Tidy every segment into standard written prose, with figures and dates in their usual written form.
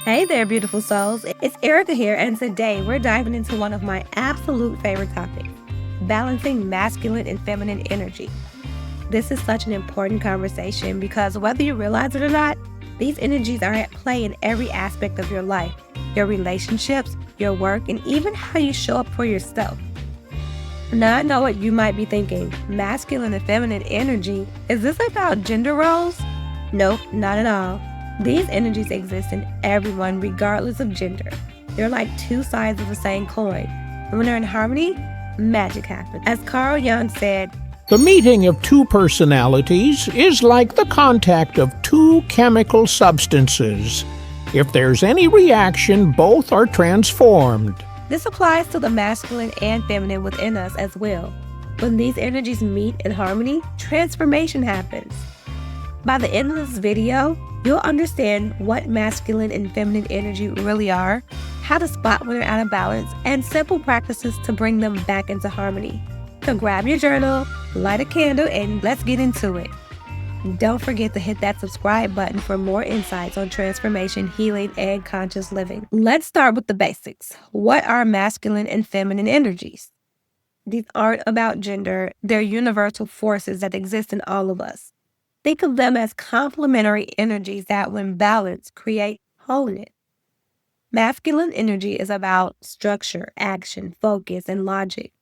Hey there, beautiful souls. It's Erica here, and today we're diving into one of my absolute favorite topics, balancing masculine and feminine energy. This is such an important conversation because whether you realize it or not, these energies are at play in every aspect of your life, your relationships, your work, and even how you show up for yourself. Now, I know what you might be thinking. Masculine and feminine energy, is this about gender roles? Nope, not at all. These energies exist in everyone regardless of gender. They're like two sides of the same coin. And when they're in harmony, magic happens. As Carl Jung said, "The meeting of two personalities is like the contact of two chemical substances. If there's any reaction, both are transformed." this applies to the masculine and feminine within us as well. When these energies meet in harmony, transformation happens. By the end of this video, you'll understand what masculine and feminine energy really are, how to spot when they're out of balance, and simple practices to bring them back into harmony. So grab your journal, light a candle, and let's get into it. Don't forget to hit that subscribe button for more insights on transformation, healing, and conscious living. Let's start with the basics. What are masculine and feminine energies? These aren't about gender. They're universal forces that exist in all of us. Think of them as complementary energies that, when balanced, create wholeness. Masculine energy is about structure, action, focus, and logic.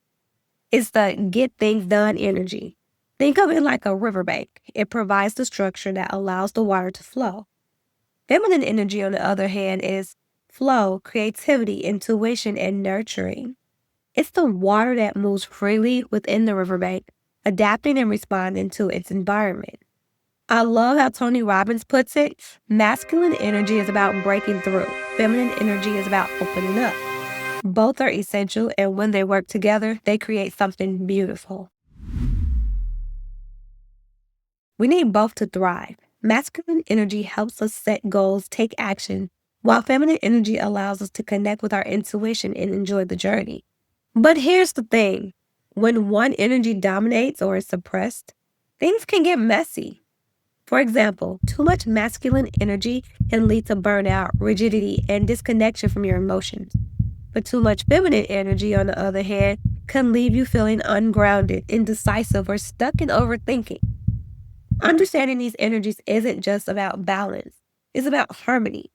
It's the get things done energy. Think of it like a riverbank. It provides the structure that allows the water to flow. Feminine energy, on the other hand, is flow, creativity, intuition, and nurturing. It's the water that moves freely within the riverbank, adapting and responding to its environment. I love how Tony Robbins puts it. Masculine energy is about breaking through. Feminine energy is about opening up. Both are essential, and when they work together, they create something beautiful. We need both to thrive. Masculine energy helps us set goals, take action, while feminine energy allows us to connect with our intuition and enjoy the journey. But here's the thing. When one energy dominates or is suppressed, things can get messy. For example, too much masculine energy can lead to burnout, rigidity, and disconnection from your emotions. But too much feminine energy, on the other hand, can leave you feeling ungrounded, indecisive, or stuck in overthinking. Understanding these energies isn't just about balance. It's about harmony.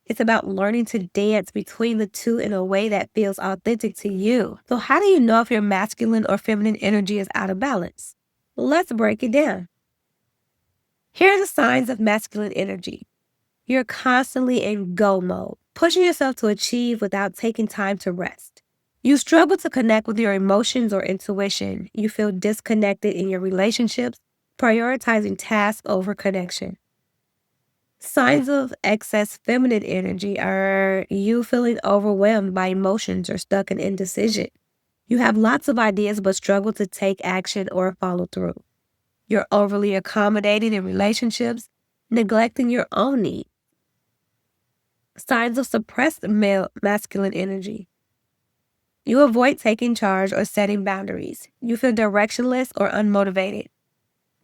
It's about learning to dance between the two in a way that feels authentic to you. So how do you know if your masculine or feminine energy is out of balance? Let's break it down. Here are the signs of masculine energy. You're constantly in go mode, pushing yourself to achieve without taking time to rest. You struggle to connect with your emotions or intuition. You feel disconnected in your relationships, prioritizing tasks over connection. Signs of excess feminine energy are you feeling overwhelmed by emotions or stuck in indecision. You have lots of ideas but struggle to take action or follow through. You're overly accommodating in relationships, neglecting your own needs. Signs of suppressed male masculine energy. You avoid taking charge or setting boundaries. You feel directionless or unmotivated.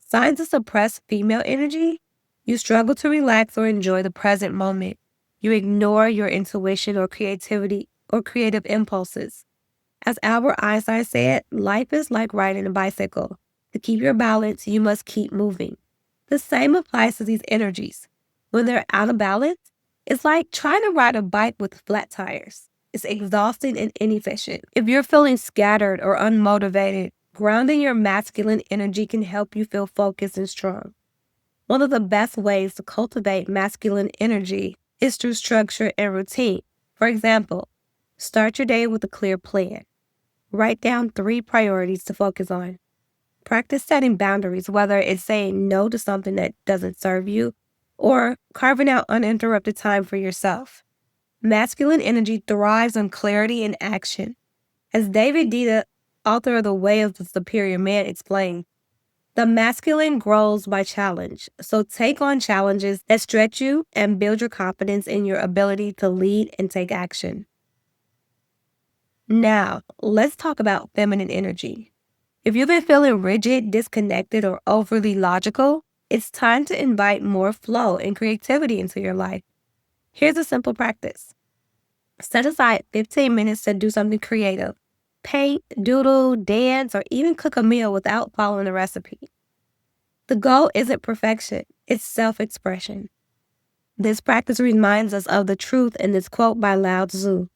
Signs of suppressed female energy. You struggle to relax or enjoy the present moment. You ignore your intuition or creativity or creative impulses. As Albert Einstein said, life is like riding a bicycle. To keep your balance, you must keep moving. The same applies to these energies. When they're out of balance, it's like trying to ride a bike with flat tires. It's exhausting and inefficient. If you're feeling scattered or unmotivated, grounding your masculine energy can help you feel focused and strong. One of the best ways to cultivate masculine energy is through structure and routine. For example, start your day with a clear plan. Write down 3 priorities to focus on. Practice setting boundaries, whether it's saying no to something that doesn't serve you or carving out uninterrupted time for yourself. Masculine energy thrives on clarity and action. As David Dita, author of The Way of the Superior Man, explained, the masculine grows by challenge, so take on challenges that stretch you and build your confidence in your ability to lead and take action. Now, let's talk about feminine energy. If you've been feeling rigid, disconnected, or overly logical, it's time to invite more flow and creativity into your life. Here's a simple practice. Set aside 15 minutes to do something creative. Paint, doodle, dance, or even cook a meal without following a recipe. The goal isn't perfection, it's self-expression. This practice reminds us of the truth in this quote by Lao Tzu.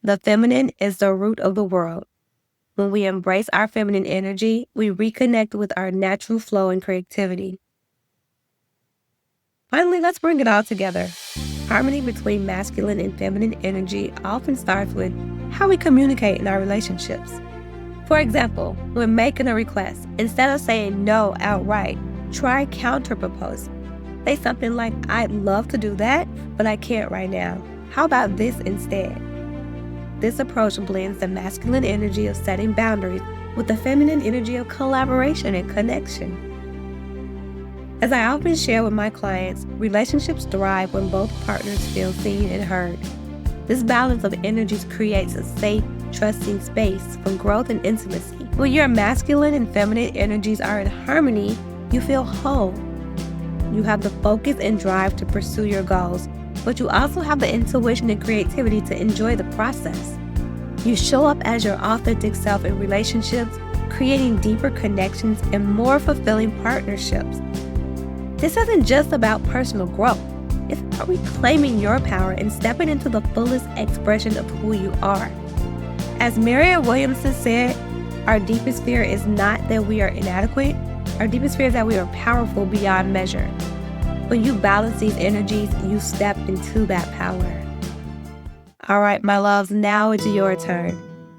The feminine is the root of the world. When we embrace our feminine energy, we reconnect with our natural flow and creativity. Finally, let's bring it all together. Harmony between masculine and feminine energy often starts with how we communicate in our relationships. For example, when making a request, instead of saying no outright, try counter-propose. Say something like, I'd love to do that, but I can't right now. How about this instead? This approach blends the masculine energy of setting boundaries with the feminine energy of collaboration and connection. As I often share with my clients, relationships thrive when both partners feel seen and heard. This balance of energies creates a safe, trusting space for growth and intimacy. When your masculine and feminine energies are in harmony, you feel whole. You have the focus and drive to pursue your goals, but you also have the intuition and creativity to enjoy the process. You show up as your authentic self in relationships, creating deeper connections and more fulfilling partnerships. This isn't just about personal growth. It's about reclaiming your power and stepping into the fullest expression of who you are. As Marianne Williamson said, our deepest fear is not that we are inadequate. Our deepest fear is that we are powerful beyond measure. When you balance these energies, you step into that power. All right, my loves, now it's your turn.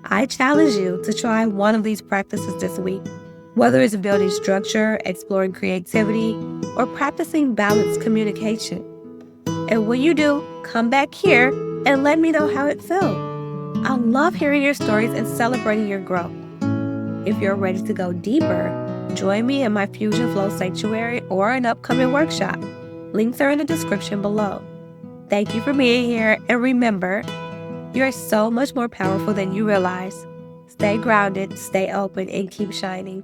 I challenge you to try one of these practices this week. Whether it's building structure, exploring creativity, or practicing balanced communication. And when you do, come back here and let me know how it felt. I love hearing your stories and celebrating your growth. If you're ready to go deeper, join me in my Fusion Flow Sanctuary or an upcoming workshop. Links are in the description below. Thank you for being here, and remember, you're so much more powerful than you realize. Stay grounded, stay open, and keep shining.